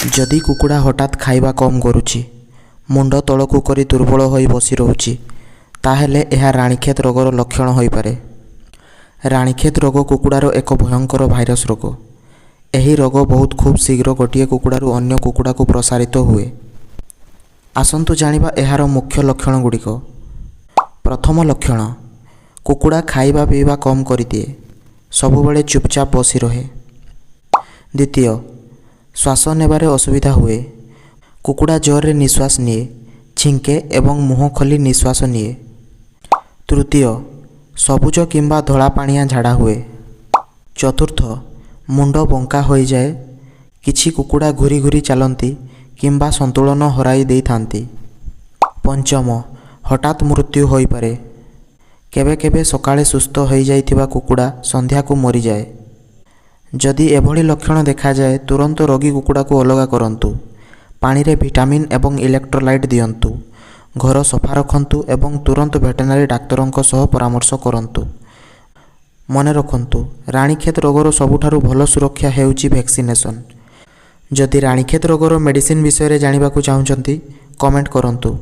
जदि कुकुड़ा हठात खाइबा कम करुछि, मुंड तलकू करी दुर्बल होई बसी रहुछि, ताहेले एहा राणीखेत रोगर लक्षण होई पारे। राणीखेत रोग कुकुड़ार एक भयंकर भाइरस रोग। एही रोग बहुत खूब शीघ्र गोटिए कुकुड़ारू अन्य कुकुड़ा को प्रसारित हुए। आसंतु जानिबा एहार मुख्य लक्षण गुड़िक। प्रथम लक्षण, कुकुड़ा खाइबा पीवा कम करिदिए, सबुबेले चुपचाप बसी रहे। द्वितीय, श्वास नेबारे असुविधा हुए। कुकुड़ा जोर निश्वास निए, छिंके एवं मुह खोली निश्वास निए। तृतीय, सबुज किंबा धला पानिया झाड़ा हुए। चतुर्थ, मुंड बंका हो जाए। किछि कुकुड़ा घूरी घूरी चलती किंबा संतुलन हराई दे थांती। पंचम, हठात मृत्यु होई पारे। केबे केबे सकाळे सुस्थ हो जाइथिबा कुकुड़ा संध्या को मरी जाए। जदि एभली लक्षण देखा जाए, तुरंत रोगी कुकुड़ा को अलगा करंतु। पानी रे विटामिन एवं इलेक्ट्रोलाइट दियंतु। घर सफा रखंतु एवं तुरंत भेटेनारी डाक्तरंक सह परामर्श करंतु। मने रखंतु, राणीखेत रोगर सबुठारु भल सुरक्षा हेउची वैक्सीनेशन। जदि राणीखेत रोगर मेडिसिन विषय रे जानिबाकु चाहुचंती, कमेंट करंतु।